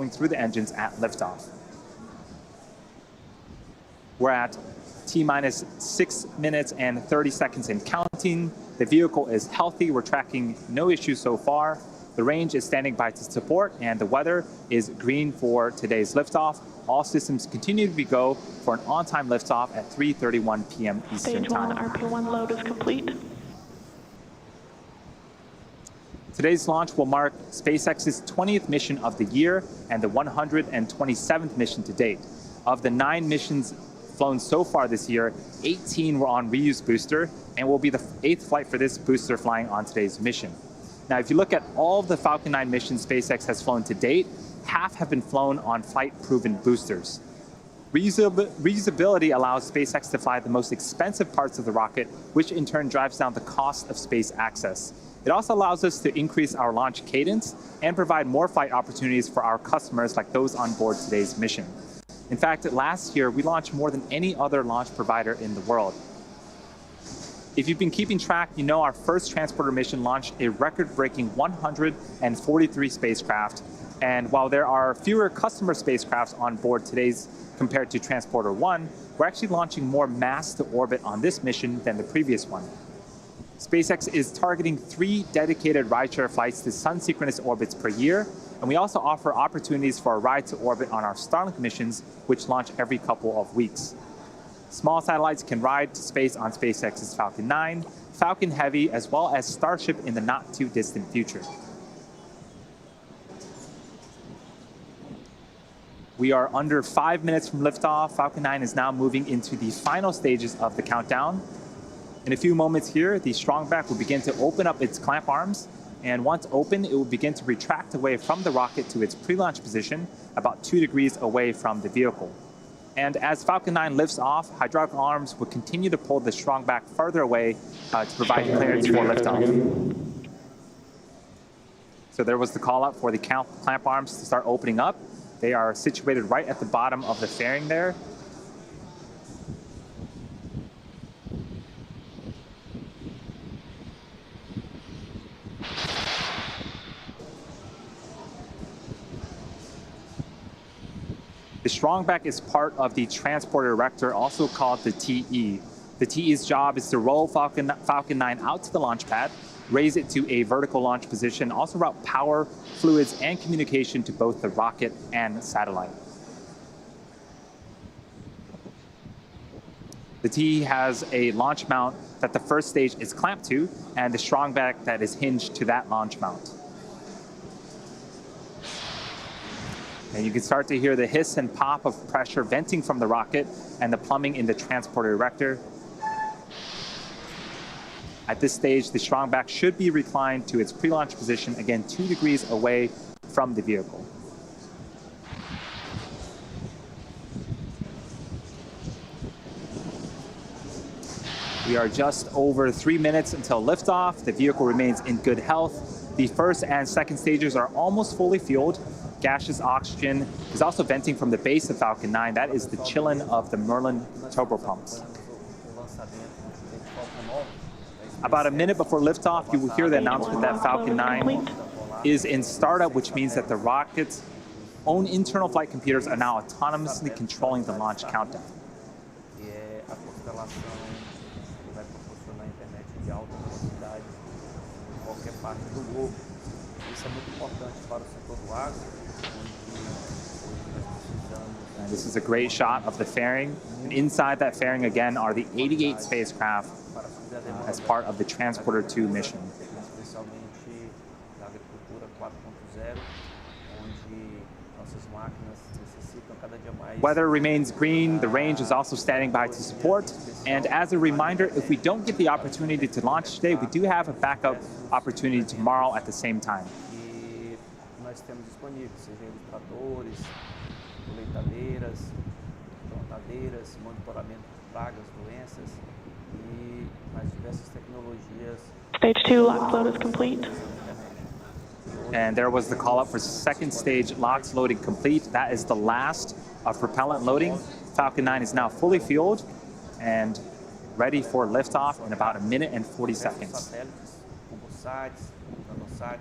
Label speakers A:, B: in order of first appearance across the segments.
A: through the engines at liftoff. We're at T-minus 6 minutes and 30 seconds and counting. The vehicle is healthy. We're tracking no issues so far. The range is standing by to support, and the weather is green for today's liftoff. All systems continue to be go for an on-time liftoff at 3:31 p.m. Eastern Time.
B: Stage 1 RP1 load is complete.
A: Today's launch will mark SpaceX's 20th mission of the year and the 127th mission to date. Of the 9 missions flown so far this year, 18 were on reused booster and will be the 8th flight for this booster flying on today's mission. Now, if you look at all of the Falcon 9 missions SpaceX has flown to date, half have been flown on flight-proven boosters. Reusability allows SpaceX to fly the most expensive parts of the rocket, which in turn drives down the cost of space access. It also allows us to increase our launch cadence and provide more flight opportunities for our customers like those on board today's mission. In fact, last year, we launched more than any other launch provider in the world. If you've been keeping track, you know our first transporter mission launched a record-breaking 143 spacecraft. And while there are fewer customer spacecrafts on board today's compared to Transporter-1, we're actually launching more mass to orbit on this mission than the previous one. SpaceX is targeting 3 dedicated rideshare flights to sun-synchronous orbits per year, and we also offer opportunities for a ride to orbit on our Starlink missions, which launch every couple of weeks. Small satellites can ride to space on SpaceX's Falcon 9, Falcon Heavy, as well as Starship in the not-too-distant future. We are under 5 minutes from liftoff. Falcon 9 is now moving into the final stages of the countdown. In a few moments here, the strongback will begin to open up its clamp arms, and once open, it will begin to retract away from the rocket to its pre-launch position, about 2 degrees away from the vehicle. And as Falcon 9 lifts off, hydraulic arms will continue to pull the strongback further away to provide clearance for liftoff. So there was the call out for the clamp arms to start opening up. They are situated right at the bottom of the fairing there. The strongback is part of the transporter erector, also called the TE. The TE's job is to roll Falcon 9 out to the launch pad, raise it to a vertical launch position, also route power, fluids, and communication to both the rocket and satellite. The TE has a launch mount that the first stage is clamped to, and the strongback that is hinged to that launch mount. And you can start to hear the hiss and pop of pressure venting from the rocket and the plumbing in the transporter erector. At this stage, the strongback should be reclined to its pre-launch position, again 2 degrees away from the vehicle. We are just over 3 minutes until liftoff. The vehicle remains in good health. The first and second stages are almost fully fueled. Gaseous oxygen is also venting from the base of Falcon 9. That is the chillin of the Merlin turbopumps. About a minute before liftoff, you will hear the announcement that Falcon 9 is in startup, which means that the rocket's own internal flight computers are now autonomously controlling the launch countdown. And this is a great shot of the fairing. And inside that fairing, again, are the 88 spacecraft as part of the Transporter-2 mission. Weather remains green. The range is also standing by to support. And as a reminder, if we don't get the opportunity to launch today, we do have a backup opportunity tomorrow at the same time.
C: Nós temos disponíveis, seja ilustradores, colheitadeiras, plantadeiras, monitoramento de pragas, doenças e as diversas tecnologias.
B: Stage 2 LOX load is complete.
A: And there was the call up for second stage LOX loading complete. That is the last of propellant loading. Falcon 9 is now fully fueled and ready for liftoff in about 1 minute and 40 seconds.
C: Satélites, SmallSat, nanosat,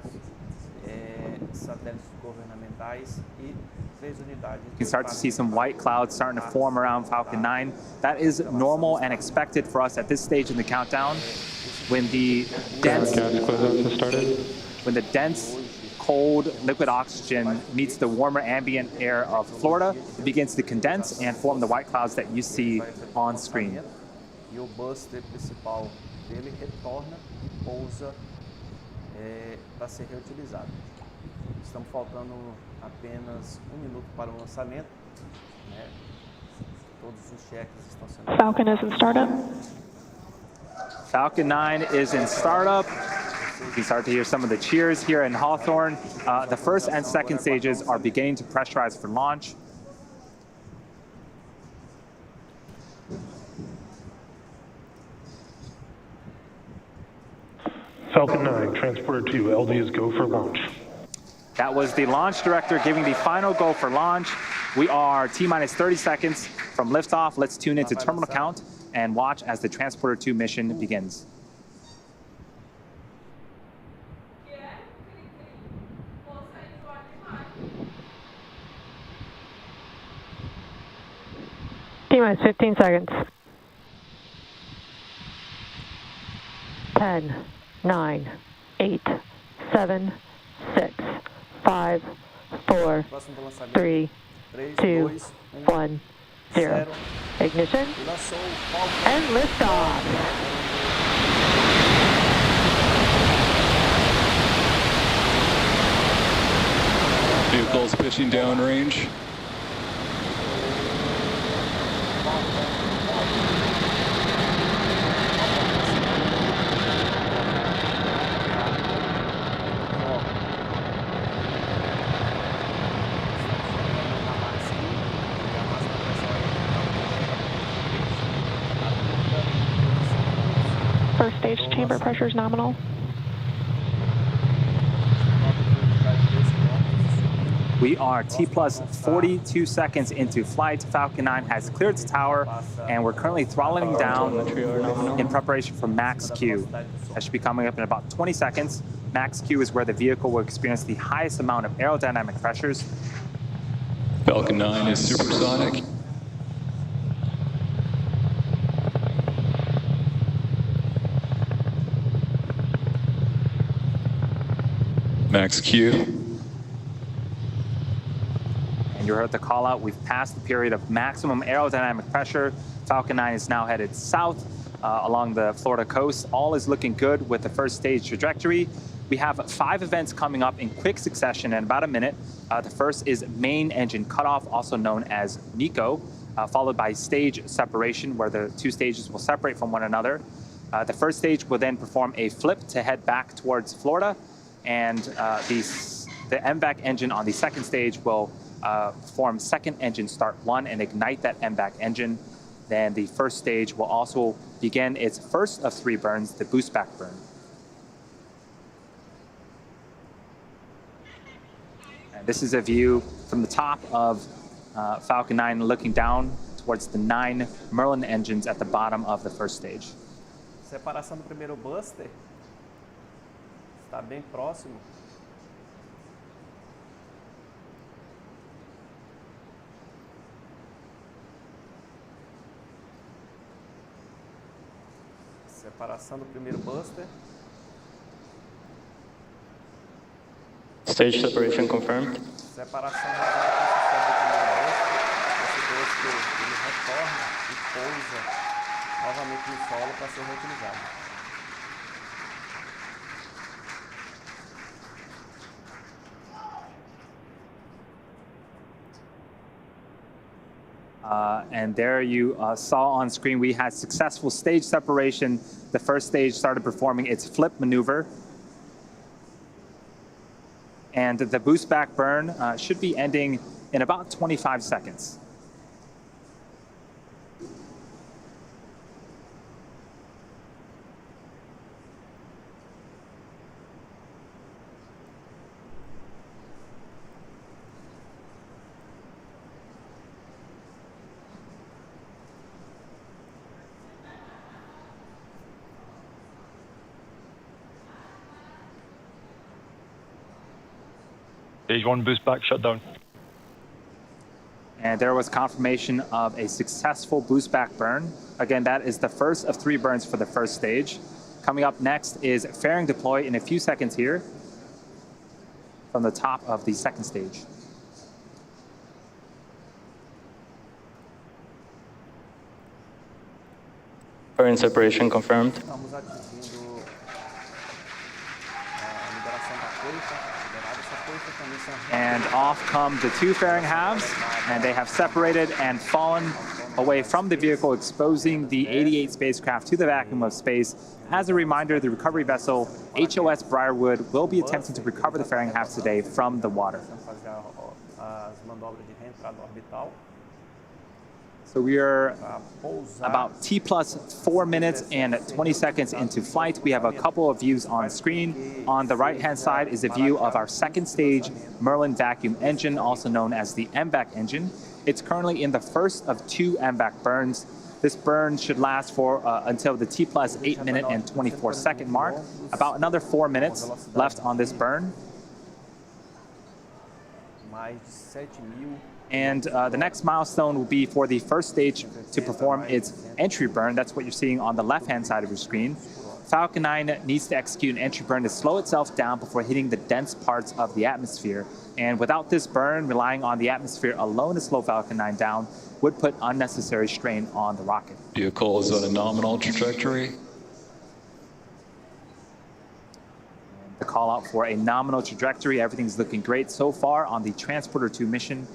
C: satélites governamentais e 3 unidades.
A: You can start to see some white clouds starting to form around Falcon 9. That is normal and expected for us at this stage in the countdown. When the dense, cold liquid oxygen meets the warmer ambient air of Florida, it begins to condense and form the white clouds that you see on screen.
C: E o buster principal dele retorna e pousa para ser reutilizado. Estamos faltando apenas 1 minuto para o lançamento, né? Todos os cheques estão sendo...
B: Falcon is in startup.
A: Falcon 9 is in startup. You can start to hear some of the cheers here in Hawthorne. The first and second stages are beginning to pressurize for launch.
D: Falcon 9, Transporter-2, LD is go for launch.
A: That was the launch director giving the final go for launch. We are T-minus 30 seconds from liftoff. Let's tune into terminal count and watch as the Transporter-2 mission begins.
E: T-minus 15 seconds. 10, 9, 8, 7, 6, 5, 4, 3, 2, 1, 0. Ignition and liftoff.
F: Vehicles pitching downrange.
B: First stage chamber pressure is nominal.
A: We are T-plus 42 seconds into flight. Falcon 9 has cleared its tower, and we're currently throttling down in preparation for max Q. That should be coming up in about 20 seconds. Max Q is where the vehicle will experience the highest amount of aerodynamic pressures.
F: Falcon 9 is supersonic. Max Q.
A: You heard the call out. We've passed the period of maximum aerodynamic pressure. Falcon 9 is now headed south along the Florida coast. All is looking good with the first stage trajectory. We have 5 events coming up in quick succession in about a minute. The first is main engine cutoff, also known as MECO, followed by stage separation, where the 2 stages will separate from one another. The first stage will then perform a flip to head back towards Florida, and the MVAC engine on the second stage will perform second engine start 1 and ignite that MVAC engine. Then the first stage will also begin its first of 3 burns, the boost back burn. And this is a view from the top of Falcon 9 looking down towards the 9 Merlin engines at the bottom of the first stage.
C: Separação do primeiro buster está bem próximo. Separação do primeiro buster.
G: Stage separation confirmed.
C: Separação do primeiro buster. Esse buster ele retorna e pousa novamente no solo para ser reutilizado.
A: And there you saw on screen, we had successful stage separation. The first stage started performing its flip maneuver. And the boost back burn should be ending in about 25 seconds.
D: Stage 1 boost back shutdown.
A: And there was confirmation of a successful boost back burn. Again, that is the first of 3 burns for the first stage. Coming up next is fairing deploy in a few seconds here from the top of the second stage.
G: Current separation confirmed.
C: Estamos atingindo a liberação da coifa. Liberada essa coifa também são
A: And off come the 2 fairing halves, and they have separated and fallen away from the vehicle, exposing the 88 spacecraft to the vacuum of space. As a reminder, the recovery vessel HOS Briarwood will be attempting to recover the fairing halves today from the water.
C: fazer as manobras de reentrada orbital.
A: So we are
C: Para pousar.
A: about T plus 4 minutes and 20 seconds into flight. We have a couple of views on screen. On the right-hand side is a view of our second stage Merlin vacuum engine, also known as the MVAC engine. It's currently in the first of 2 MVAC burns. This burn should last for until the T plus 8 minute and 24 second mark. About another 4 minutes left on this burn.
C: Mais de 7.000.
A: And the next milestone will be for the first stage to perform its entry burn. That's what you're seeing on the left-hand side of your screen. Falcon 9 needs to execute an entry burn to slow itself down before hitting the dense parts of the atmosphere. And without this burn, relying on the atmosphere alone to slow Falcon 9 down would put unnecessary strain on the rocket.
F: Vehicle is on a nominal trajectory.
A: The call out for a nominal trajectory. Everything's looking great so far on the Transporter-2 mission.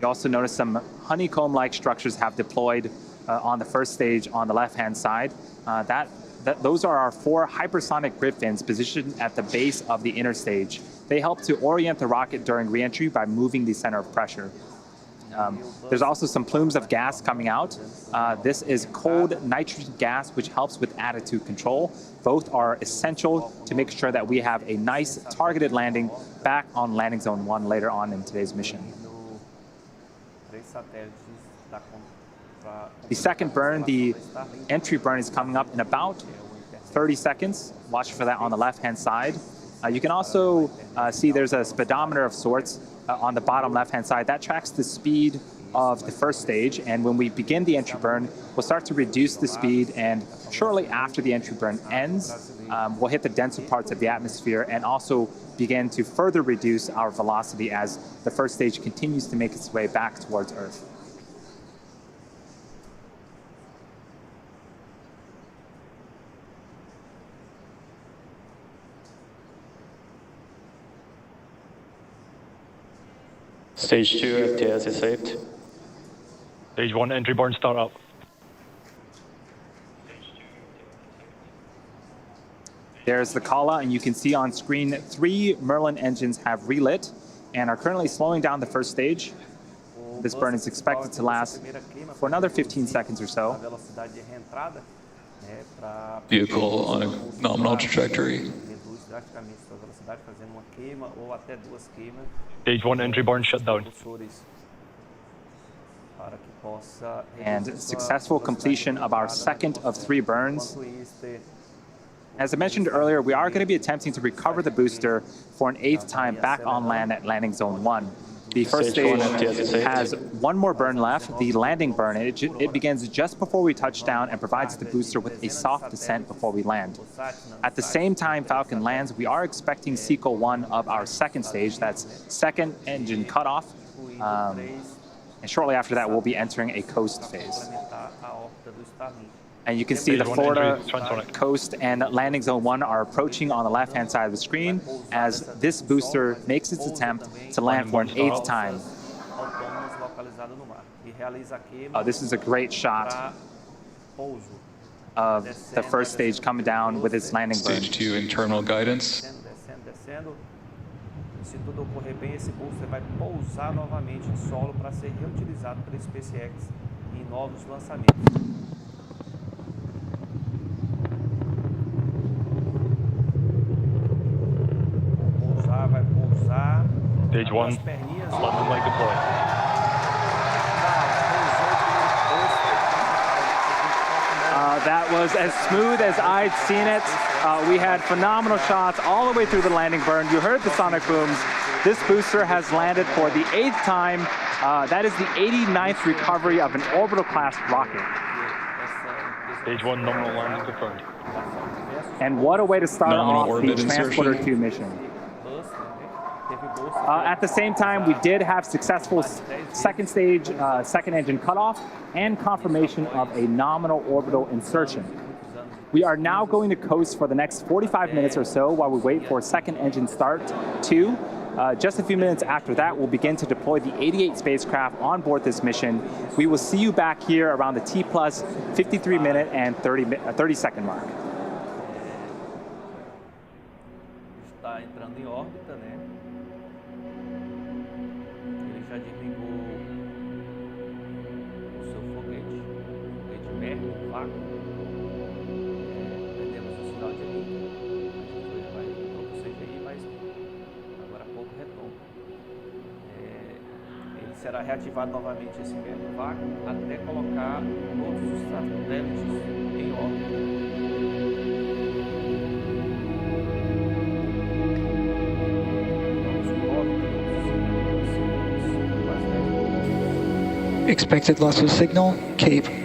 A: You also notice some honeycomb-like structures have deployed on the first stage on the left-hand side. Those are our 4 hypersonic grid fins positioned at the base of the inner stage. They help to orient the rocket during re-entry by moving the center of pressure. There's also some plumes of gas coming out. This is cold nitrogen gas, which helps with attitude control. Both are essential to make sure that we have a nice targeted landing back on landing zone 1 later on in today's mission. The second burn, the entry burn, is coming up in about 30 seconds. Watch for that on the left-hand side. You can also see there's a speedometer of sorts on the bottom left-hand side. That tracks the speed of the first stage, and when we begin the entry burn, we'll start to reduce the speed, and shortly after the entry burn ends, we'll hit the denser parts of the atmosphere and also begin to further reduce our velocity as the first stage continues to make its way back towards Earth.
G: Stage 2 FTS is saved.
D: Stage 1 entry burn start up.
A: There's the call out, and you can see on screen 3 Merlin engines have relit and are currently slowing down the first stage. This burn is expected to last for another 15 seconds or so.
F: Vehicle on a nominal trajectory.
D: Stage 1 entry burn shut down.
A: And successful completion of our second of 3 burns. As I mentioned earlier, we are going to be attempting to recover the booster for an 8th time back on land at landing zone 1. The first stage has 1 more burn left, the landing burn. It begins just before we touch down and provides the booster with a soft descent before we land. At the same time Falcon lands, we are expecting Sequel 1 of our second stage. That's second engine cutoff. And shortly after that, we'll be entering a coast phase. And you can see the Florida coast and landing zone 1 are approaching on the left-hand side of the screen as this booster makes its attempt to land for an 8th time. This is a great shot of the first stage coming down with its landing burn.
F: Stage 2 internal guidance.
C: Se tudo ocorrer bem, esse booster vai pousar novamente em solo para ser reutilizado pela SpaceX em novos lançamentos. Vai pousar.
D: Stage 1, landing leg deployed.
A: That was as smooth as I'd seen it. We had phenomenal shots all the way through the landing burn. You heard the sonic booms. This booster has landed for the 8th time. That is the 89th recovery of an orbital class rocket.
D: Stage 1 nominal landing confirmed.
A: And what a way to start
F: Nominal
A: off the
F: orbit insertion.
A: Transporter-2 mission. At the same time, we did have successful second stage, second engine cutoff, and confirmation of a nominal orbital insertion. We are now going to coast for the next 45 minutes or so while we wait for second engine start 2. Just a few minutes after that, we'll begin to deploy the 88 spacecraft on board this mission. We will see you back here around the T plus 53 minute and 30 second mark.
C: Está entrando em órbita, né? Ele já desligou o seu foguete Merlin, Falcon. Perdemos o sinal de link. Ele vai para o CGI, mas agora há pouco retorno. Ele será reativado novamente esse Merlin Falcon até colocar todos os satélites em órbita.
F: Expected loss of signal, Cape.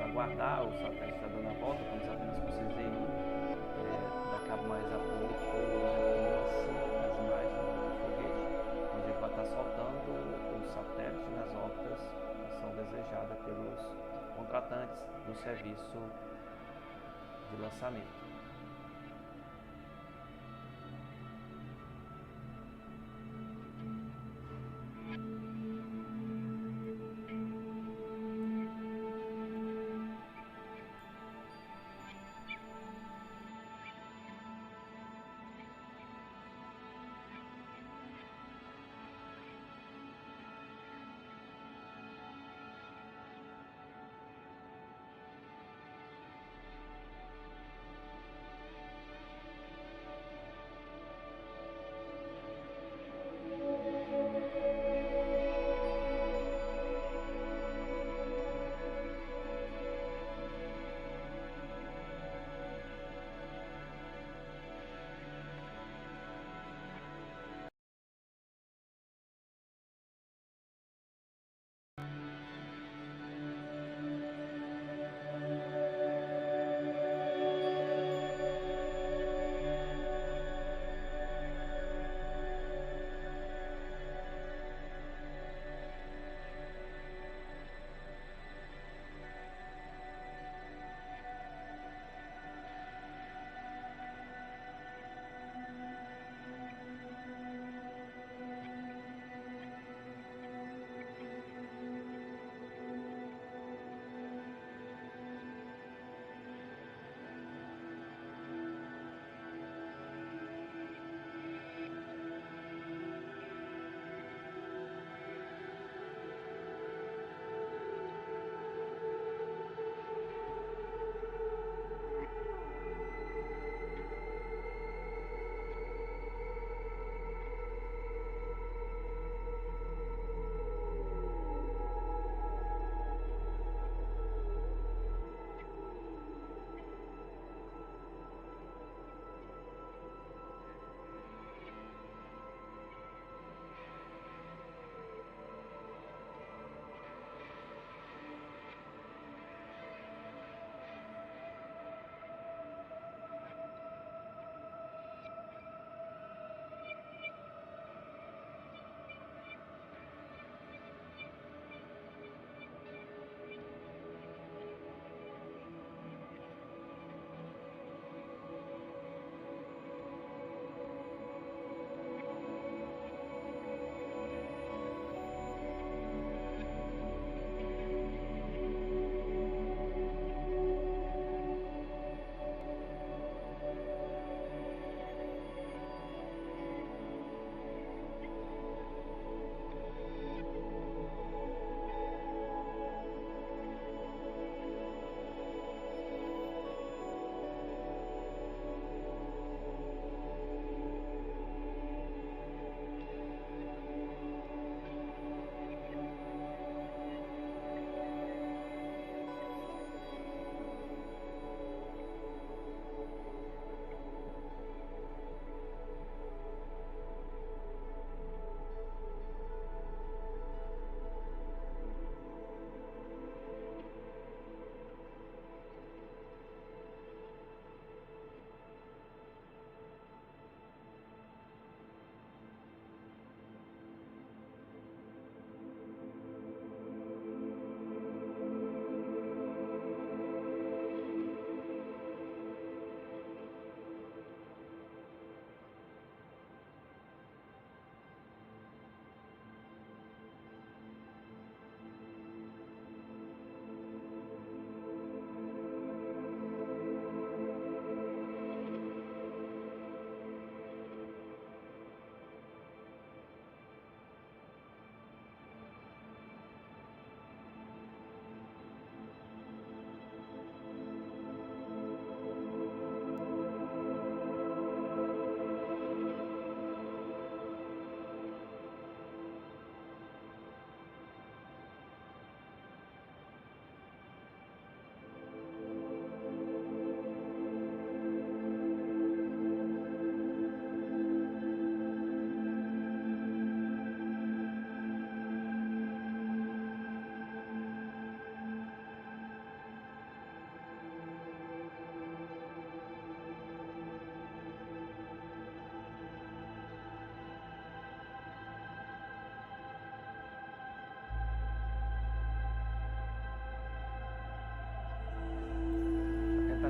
C: Aguardar, o satélite está dando a volta, como sabemos que vocês veem daqui a mais a pouco as imagens do foguete, onde ele vai estar soltando os satélites nas órbitas que são desejadas pelos contratantes do serviço de lançamento.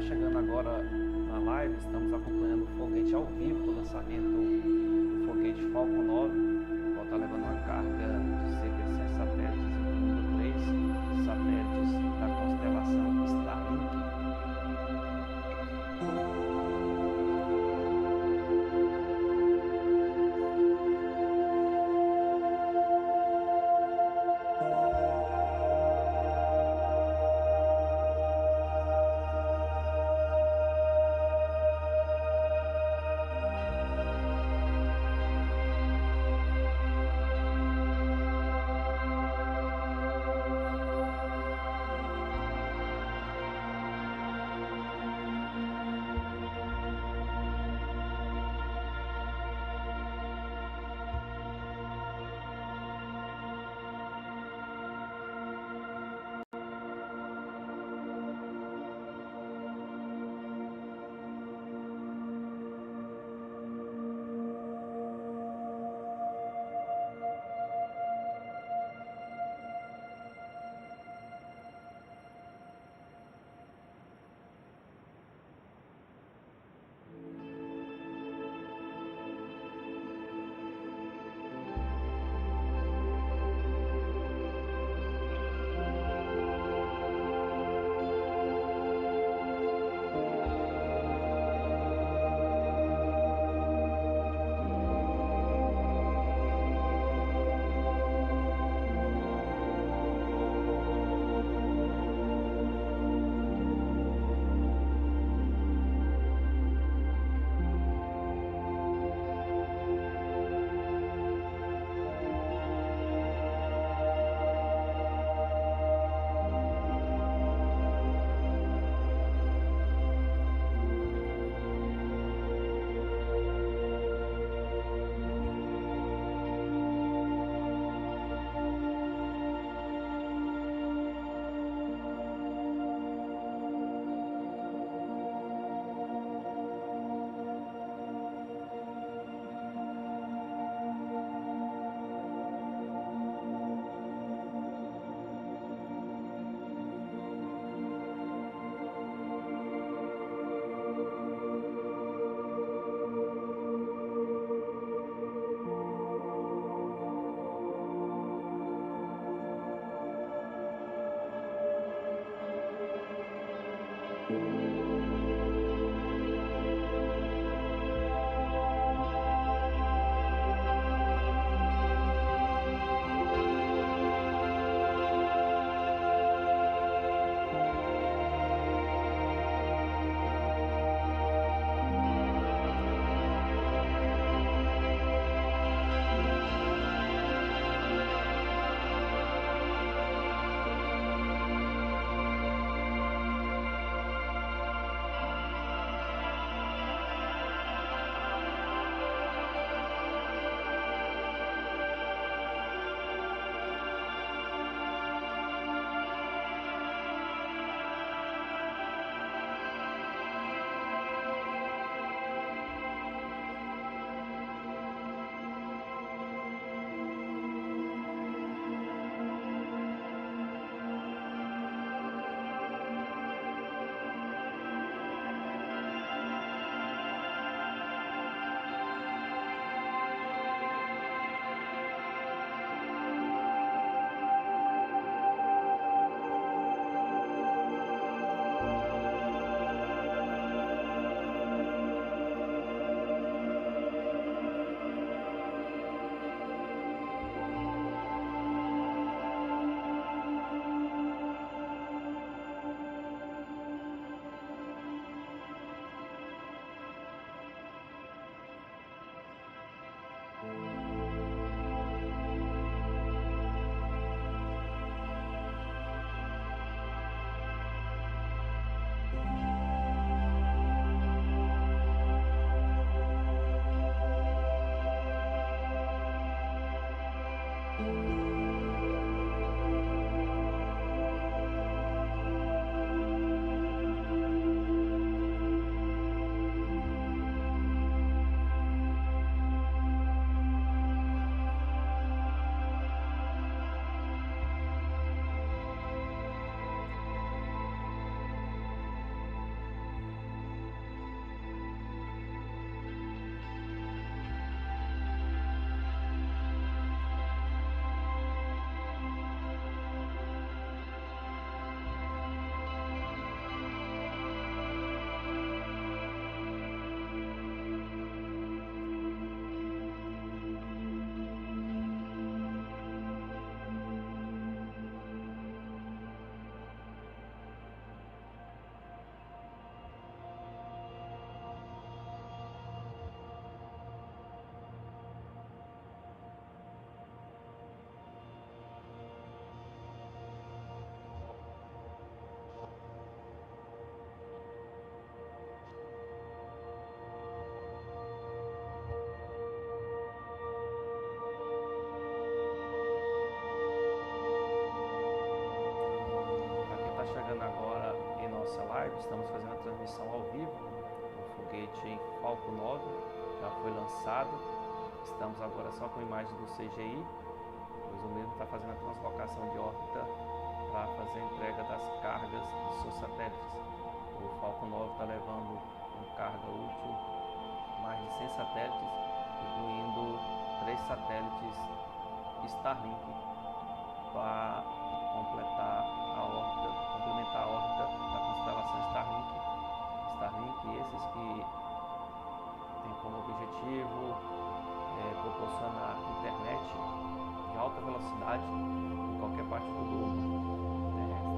C: chegando agora na live, estamos acompanhando o foguete ao vivo do lançamento do foguete Falcon 9. Ela está levando uma carga de cerca de 100 satélites, incluindo 3 satélites da constelação Starlink. nossa live, estamos fazendo a transmissão ao vivo. O foguete Falcon 9 já foi lançado. Estamos agora só com imagem do CGI, pois o mesmo está fazendo a translocação de órbita para fazer a entrega das cargas dos seus satélites. O Falcon 9 está levando em carga útil mais de 100 satélites, incluindo 3 satélites Starlink para complementar a órbita da constelação Starlink, esses que têm como objetivo proporcionar internet de alta velocidade em qualquer parte do globo terrestre.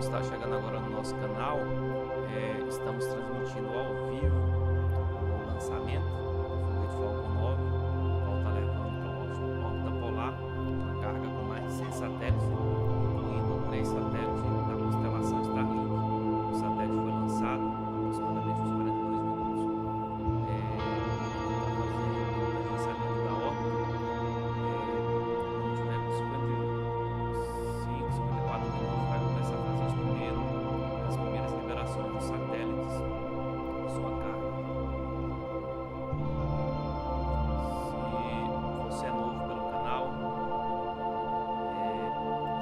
C: está chegando agora no nosso canal, estamos transmitindo ao vivo o lançamento do foguete Falcon 9, o qual está levando para a órbita polar uma carga com mais de 100 satélites, incluindo 3 satélites da constelação Starlink. O satélite foi lançado há aproximadamente uns 42 minutos. Está fazendo o tangenciamento da órbita. Quando tiver com 55, 54 minutos, vai começar a fazer as primeiras liberações dos satélites e sua carga. Se você é novo pelo canal,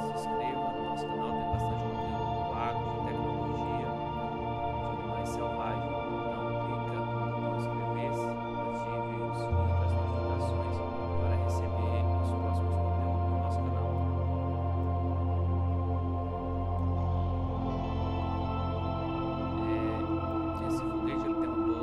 C: se inscreva no nosso canal, tem bastante conteúdo do agro, de tecnologia, de animais selvagens. Então clica no botão inscrever-se, ative o sininho das notificações para receber os próximos conteúdos do nosso canal. Esse foguete ele tem um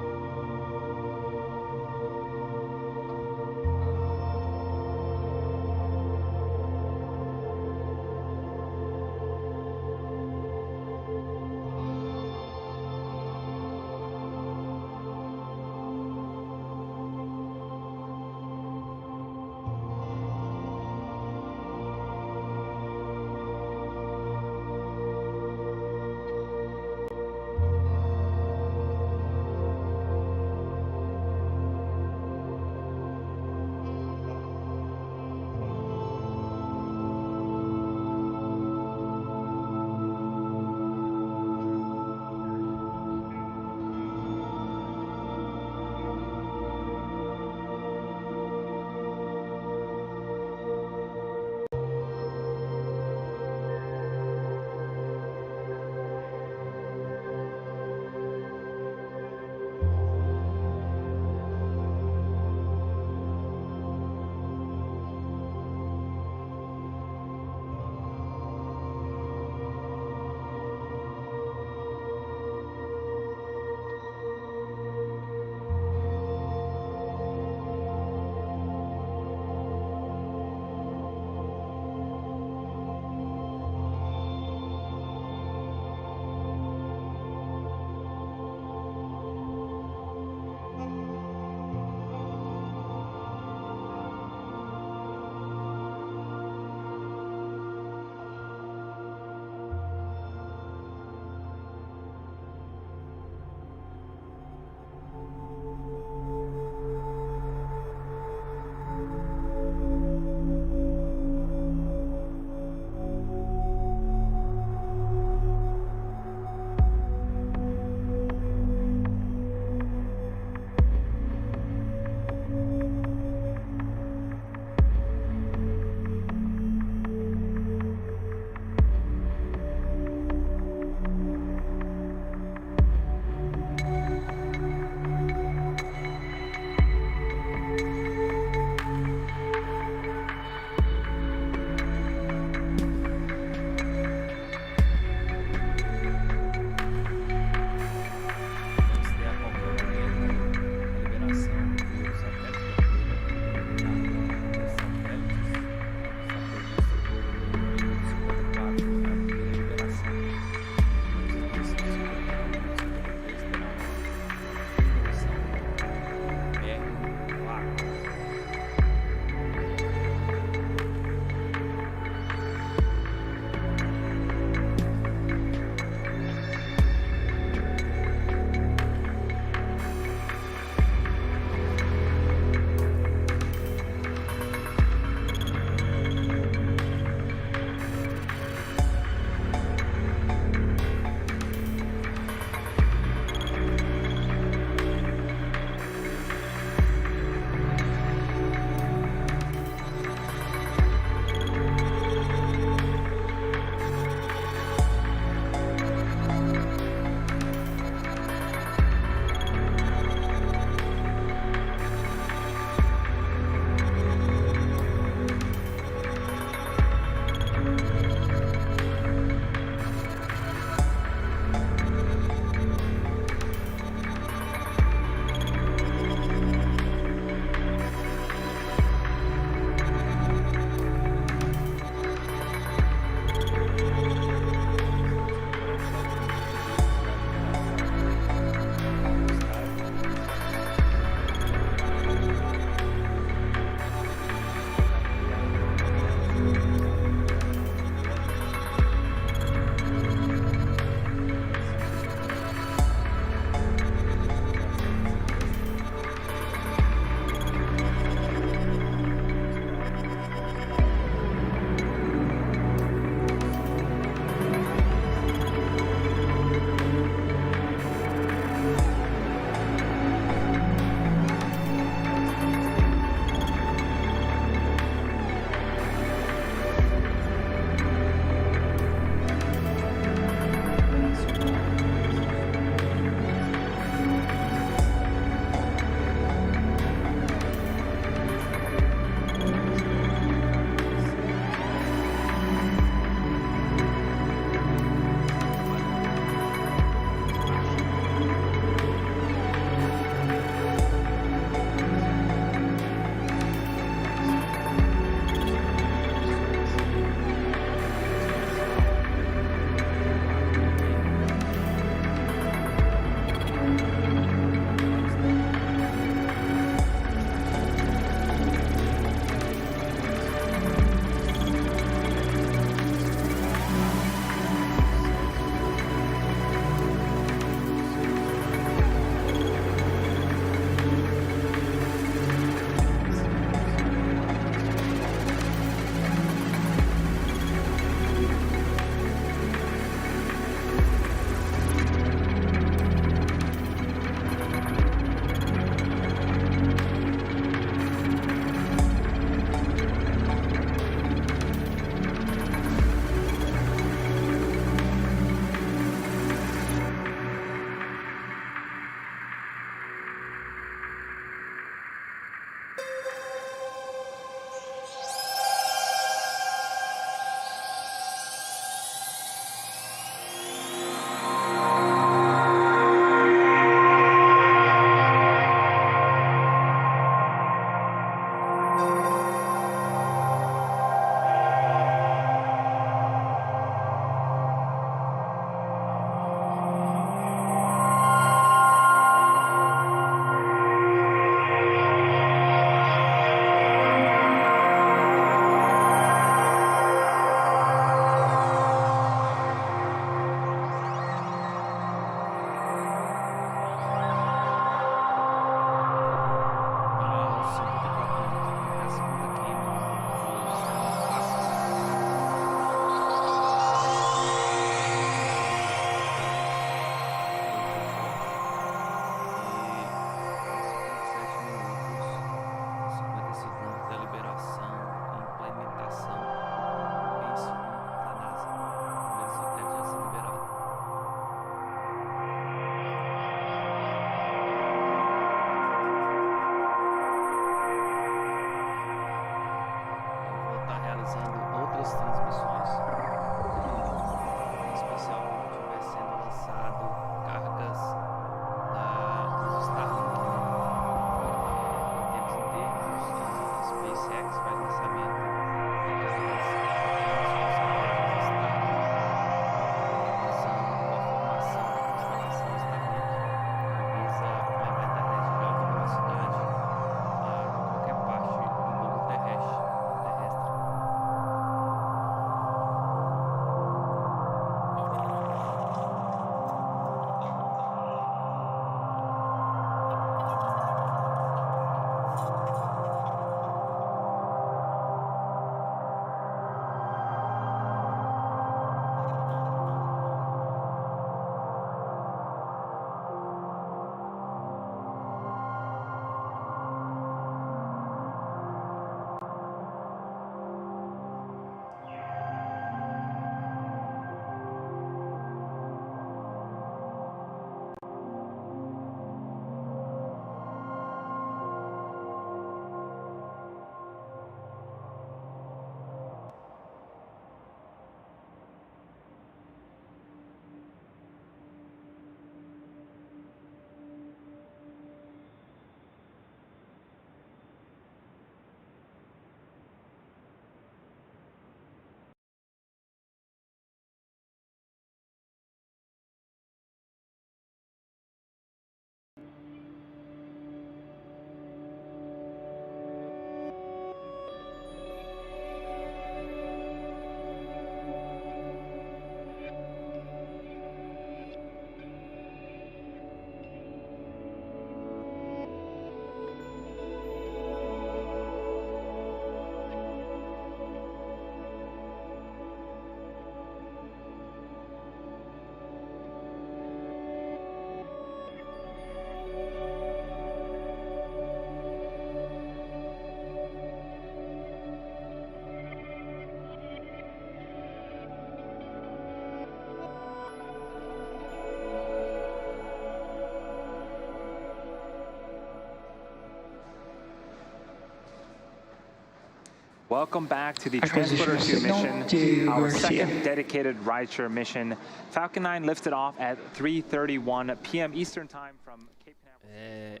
A: Welcome back to the
F: Acquisition
A: Transporter-2
F: signal
A: mission,
F: to
A: our
F: Garcia.
A: second dedicated rideshare mission. Falcon 9 lifted off at 3:31 p.m. Eastern Time from Cape Canaveral.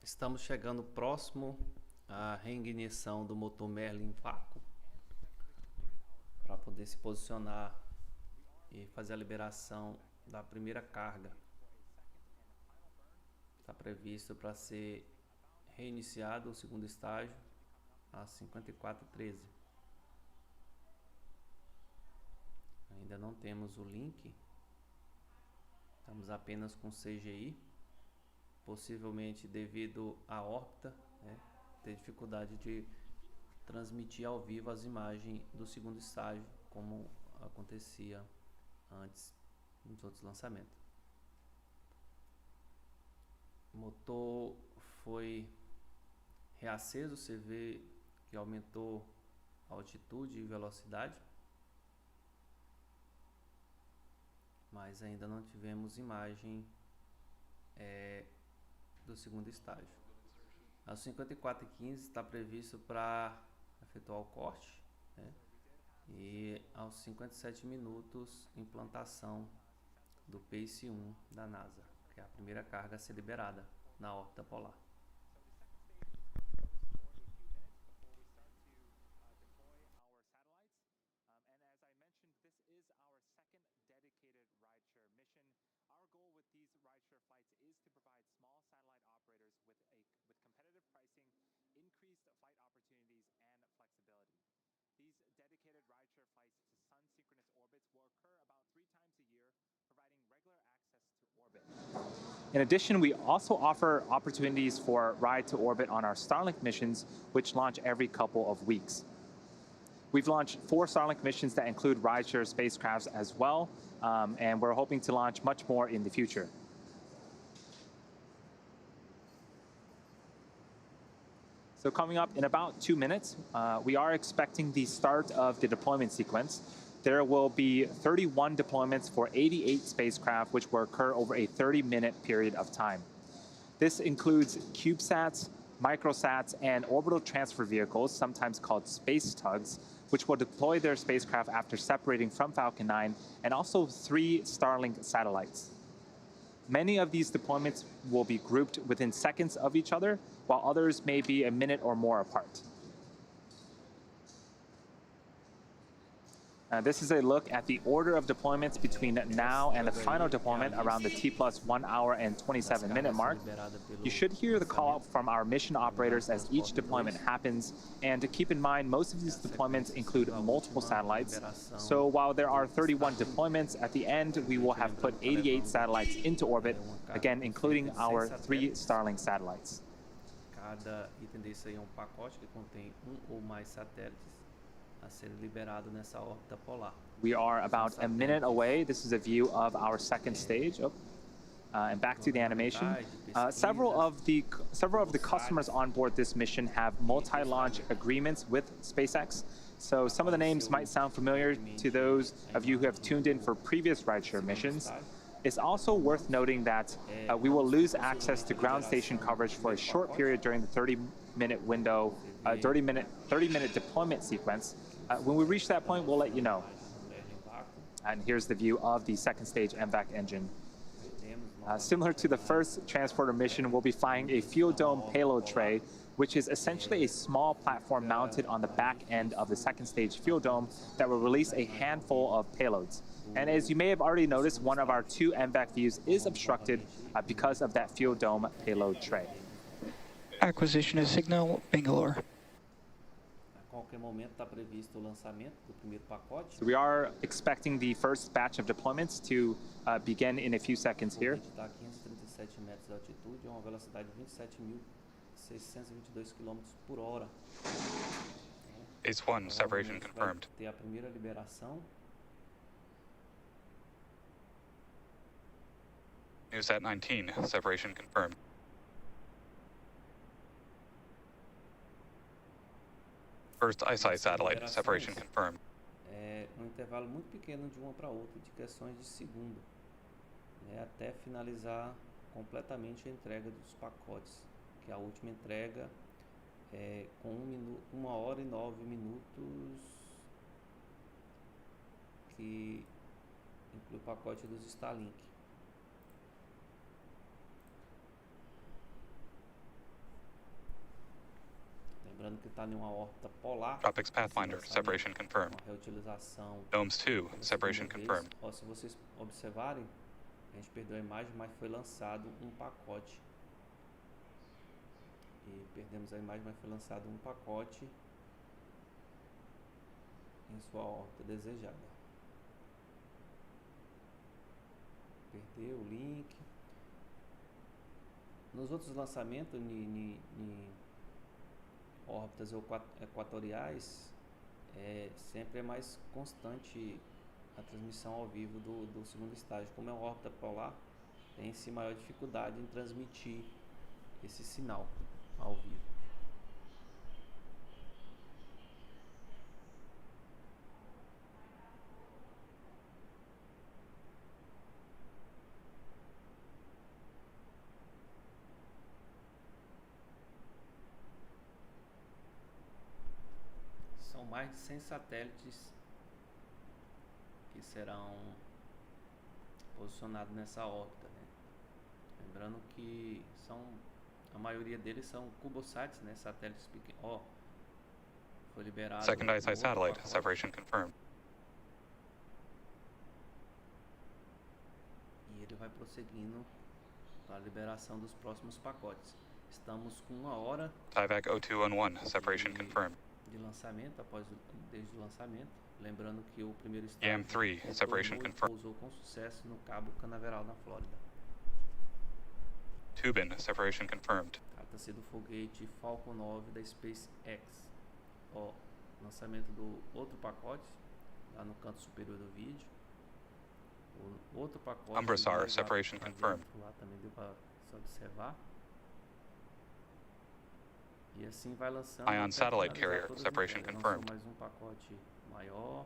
C: Estamos chegando próximo à reignição do motor Merlin vácuo para poder se posicionar e fazer a liberação da primeira carga. Está previsto para ser reiniciado o segundo estágio às 54h13. Ainda não temos o link, estamos apenas com CGI, possivelmente devido à órbita, ter dificuldade de transmitir ao vivo as imagens do segundo estágio, como acontecia antes nos outros lançamentos. O motor foi reaceso, você vê que aumentou a altitude e velocidade, mas ainda não tivemos imagem do segundo estágio. Às 54h15 está previsto para efetuar o corte, e aos 57 minutos implantação do Pace 1 da NASA, que é a primeira carga a ser liberada na órbita polar.
A: In addition, we also offer opportunities for ride to orbit on our Starlink missions, which launch every couple of weeks. We've launched 4 Starlink missions that include rideshare spacecrafts as well, and we're hoping to launch much more in the future. So coming up in about 2 minutes, we are expecting the start of the deployment sequence. There will be 31 deployments for 88 spacecraft, which will occur over a 30-minute period of time. This includes CubeSats, microsats, and orbital transfer vehicles, sometimes called space tugs, which will deploy their spacecraft after separating from Falcon 9, and also 3 Starlink satellites. Many of these deployments will be grouped within seconds of each other, while others may be a minute or more apart. This is a look at the order of deployments between now and the final deployment around the T+1 hour and 27-minute mark. You should hear the call out from our mission operators as each deployment happens, and to keep in mind, most of these deployments include multiple satellites. So while there are 31 deployments, at the end we will have put 88 satellites into orbit, again including our 3 Starlink satellites.
C: Cada item desse aí é pacote que contém ou mais satélites a ser liberado nessa órbita polar.
A: We are about a minute away. This is a view of our second stage. And back to the animation. Several of the customers on board this mission have multi-launch agreements with SpaceX. So some of the names might sound familiar to those of you who have tuned in for previous rideshare missions. It's also worth noting that we will lose access to ground station coverage for a short period during the 30-minute window, 30-minute deployment sequence. When we reach that point, we'll let you know. And here's the view of the second stage MVAC engine. Similar to the first transporter mission, we'll be flying a fuel dome payload tray, which is essentially a small platform mounted on the back end of the second stage fuel dome that will release a handful of payloads. And as you may have already noticed, one of our 2 MVAC views is obstructed because of that fuel dome payload tray.
F: Acquisition of signal, Bangalore.
C: A qualquer momento está previsto o lançamento do primeiro pacote.
A: So we are expecting the first batch of deployments to begin in a few seconds here.
C: Está a 537 metros de altitude, a uma velocidade de 27.622 km por hora.
H: Phase 1, separation confirmed.
C: Ter a primeira liberação.
H: Newsat 19, separation confirmed. First ISI satellite, separation confirmed.
C: Intervalo muito pequeno de uma para outra, de questões de segundo, até finalizar completamente a entrega dos pacotes, que a última entrega com 1 hora e 9 minutos, que inclui o pacote dos Starlink. Lembrando que está em uma órbita polar.
H: Tropics Pathfinder, separation confirmed.
C: Uma reutilização.
H: Domes 2, separation confirmed.
C: Ó, se vocês observarem, a gente perdeu a imagem, mas foi lançado um pacote. E perdemos a imagem, mas foi lançado um pacote em sua órbita desejada. Perdeu o link. Nos outros lançamentos, em órbitas equatoriais, sempre é mais constante a transmissão ao vivo do segundo estágio. Como é uma órbita polar, tem-se maior dificuldade em transmitir esse sinal ao vivo. São mais de 100 satélites que serão posicionados nessa órbita, né? Lembrando que a maioria deles são CubeSats, né? Satélites pequenos. Ó, foi liberado.
H: Second ISI satellite, separation confirmed.
C: E ele vai prosseguindo para a liberação dos próximos pacotes. Estamos com 1 hora
H: TIVAC 0211, separation confirmed.
C: de lançamento, desde o lançamento. Lembrando que o primeiro estágio
H: YAM-3, separation confirmed.
C: pousou com sucesso no Cabo Canaveral, na Flórida.
H: Tubin, separation confirmed.
C: Trata-se do foguete Falcon 9 da SpaceX. Ó, lançamento do outro pacote, lá no canto superior do vídeo. O outro pacote...
H: Umbrasar, separation confirmed.
C: Lá também deu para se observar. E assim vai lançando.
H: Ion satellite carrier, separation confirmed.
C: Mais um pacote maior.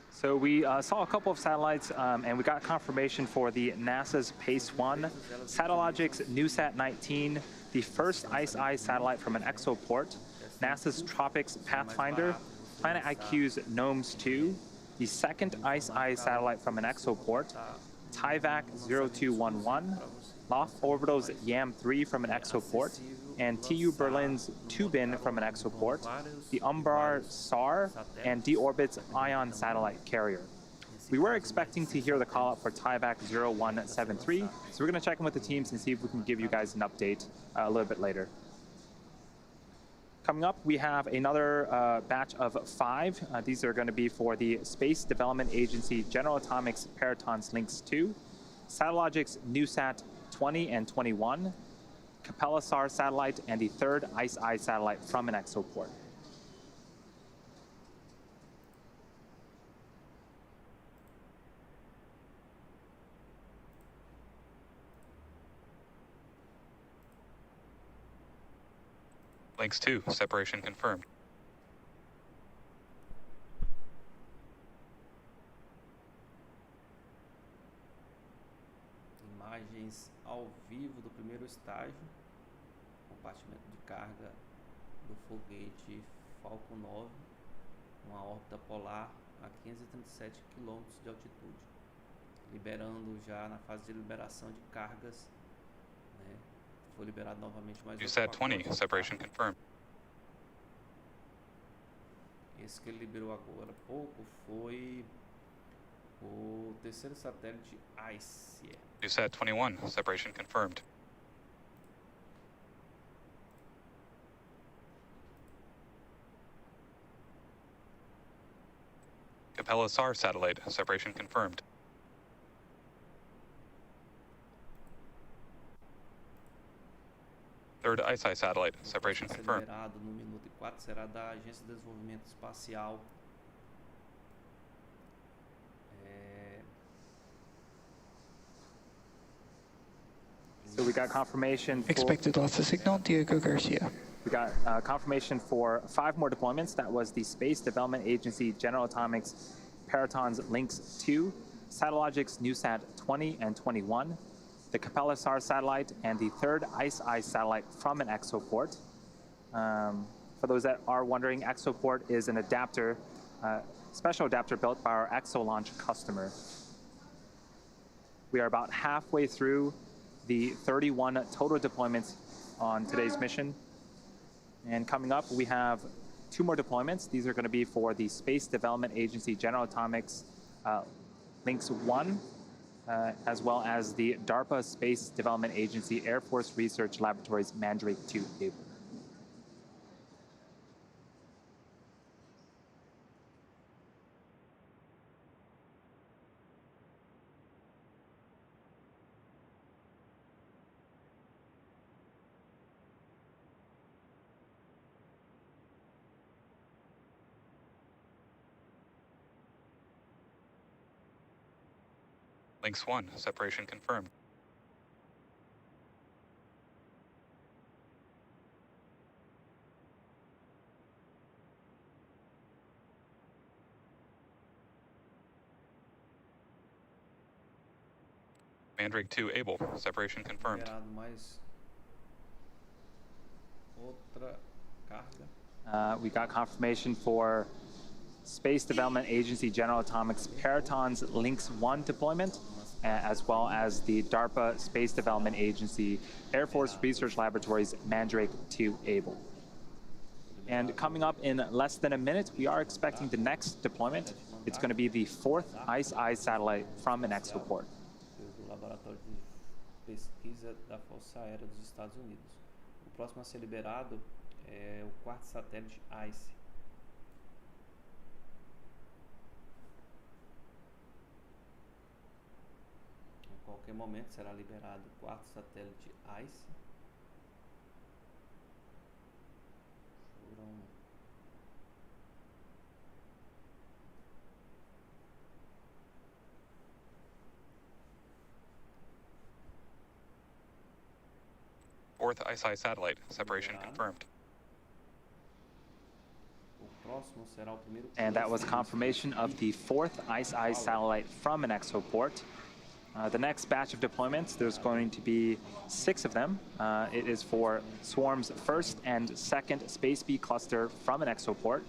A: So we saw a couple of satellites, and we got confirmation for the NASA's PACE-1, Satellogic's NewSat-19, the first ICE-I satellite from an exoport, NASA's Tropics Pathfinder, Planet IQ's GNOMES-2, the second ICE-I satellite from an exoport, TIVAC 0211, Loft Orbital's YAM-3 from an exoport, and TU Berlin's Tubin from an exoport, the Umbrasar, and D-Orbit's Ion satellite carrier. We were expecting to hear the call out for TIVAC 0173, so we're going to check in with the teams and see if we can give you guys an update a little bit later. Coming up, we have another batch of 5. These are going to be for the Space Development Agency General Atomics Peritons Lynx 2, Satellogic's NewSat 20 and 21, Capella-SAR satellite, and the third ICE-I satellite from an exoport.
H: Lynx 2, separation confirmed.
C: Imagens ao vivo do primeiro estágio, compartimento de carga do foguete Falcon 9, uma órbita polar a 537 km de altitude, liberando já na fase de liberação de cargas, né? Foi liberado novamente mais
H: NewSat 20, separation confirmed.
C: Esse que ele liberou agora há pouco foi o terceiro satélite Esta.
H: NewSat 21, separation confirmed. Capella-SAR satellite, separation confirmed. Third ICE-I satellite, separation confirmed.
C: Liberado no minuto e 4 será da Agência de Desenvolvimento Espacial.
A: So we got confirmation for...
F: Expected loss of signal, Diego Garcia.
A: We got confirmation for 5 more deployments. That was the Space Development Agency General Atomics Peritons Lynx 2, Satellogic's NewSat 20 and 21, the Capella-SAR satellite, and the third ICE-I satellite from an exoport. For those that are wondering, exoport is an adapter, special adapter built by our ExoLaunch customer. We are about halfway through the 31 total deployments on today's mission. And coming up, we have 2 more deployments. These are going to be for the Space Development Agency General Atomics Lynx 1, as well as the DARPA Space Development Agency Air Force Research Laboratories Mandrake 2 Able.
H: Lynx 1, separation confirmed. Mandrake 2 able, separation confirmed.
C: Mais outra carga.
A: We got confirmation for Space Development Agency General Atomics Paraton's Lynx 1 deployment, as well as the DARPA Space Development Agency Air Force Research Laboratories Mandrake 2 Able. And coming up in less than a minute, we are expecting the next deployment. It's going to be the 4th ICE-I satellite from an exoport.
C: Do Laboratório de Pesquisa da Força Aérea dos Estados Unidos. O próximo a ser liberado é o quarto satélite ICE. A qualquer momento será liberado o quarto satélite ICE.
H: Fourth ICE-I satellite, separation confirmed.
A: And that was confirmation of the 4th ICE-I satellite from an exoport. The next batch of deployments, there's going to be 6 of them. It is for Swarm's first and second Space B cluster from an exoport,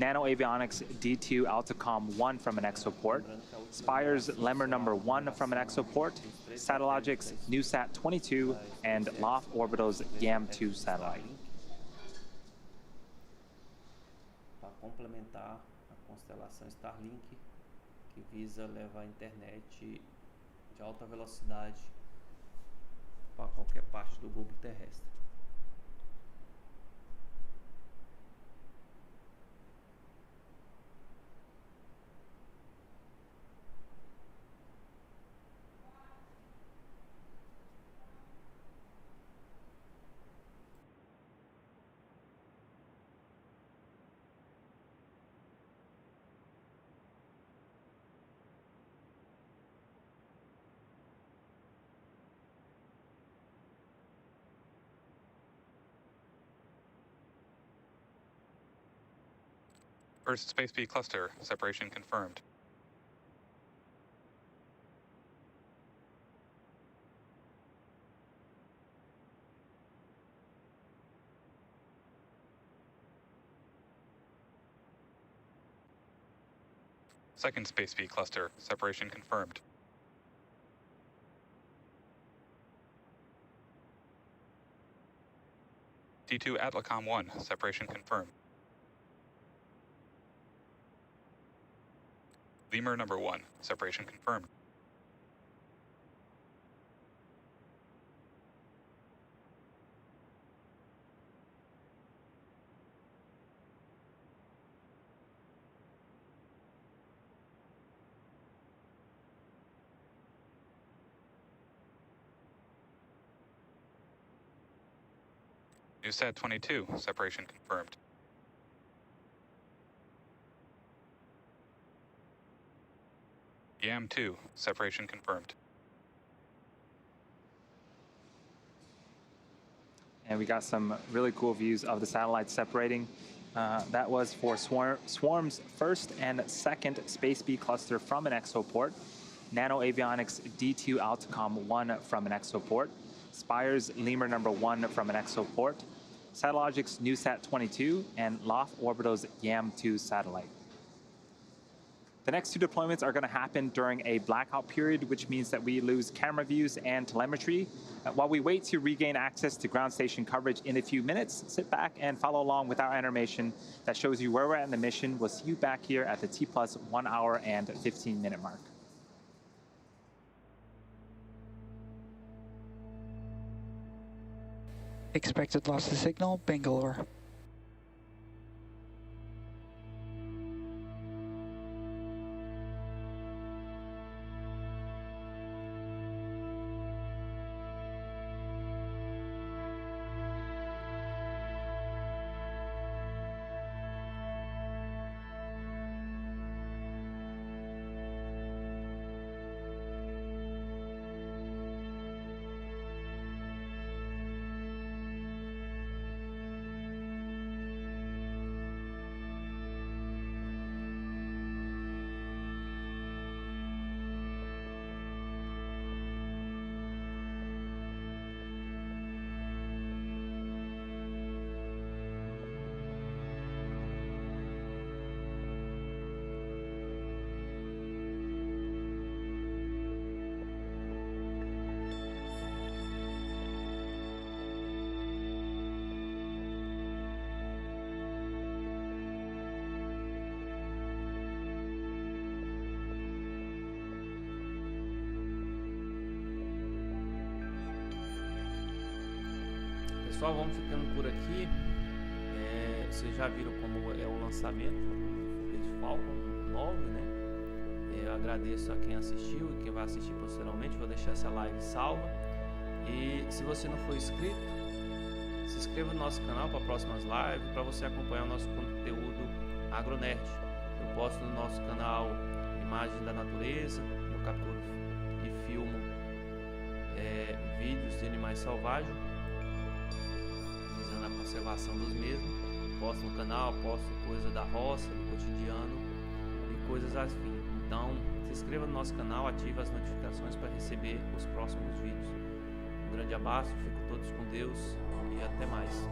A: NanoAvionics D2 Altacom 1 from an exoport, Spire's Lemur number 1 from an exoport, Satellogic's NewSat 22, and Loft Orbital's YAM2 satellite.
C: Para complementar a constelação Starlink, que visa levar a internet de alta velocidade para qualquer parte do globo terrestre.
H: First Space B cluster, separation confirmed. Second Space B cluster, separation confirmed. D2 Atlacom 1, separation confirmed. Lemur number 1, separation confirmed. NewSat 22, separation confirmed. YAM2, separation confirmed.
A: And we got some really cool views of the satellites separating. That was for Swarm's first and second Space B cluster from an exoport, Nano Avionics D2 Altacom 1 from an exoport, Spire's Lemur number 1 from an exoport, Satellogic's NewSat 22, and Loft Orbital's YAM2 satellite. The next two deployments are going to happen during a blackout period, which means that we lose camera views and telemetry. While we wait to regain access to ground station coverage in a few minutes, sit back and follow along with our animation that shows you where we're at in the mission. We'll see you back here at the T+ 1 hour and 15-minute mark.
I: Expected loss of signal, Bangalore.
C: Pessoal, vamos ficando por aqui. Vocês já viram como é o lançamento do Falcon 9, né? Eu agradeço a quem assistiu e quem vai assistir posteriormente. Vou deixar essa live salva. E se você não for inscrito, se inscreva no nosso canal para próximas lives, para você acompanhar o nosso conteúdo agronerd. Eu posto no nosso canal imagens da natureza, eu capturo e filmo vídeos de animais selvagens, visando a conservação dos mesmos. Posto no canal, posto coisa da roça, do cotidiano e coisas assim. Então, se inscreva no nosso canal, ative as notificações para receber os próximos vídeos. Um grande abraço, fiquem todos com Deus e até mais.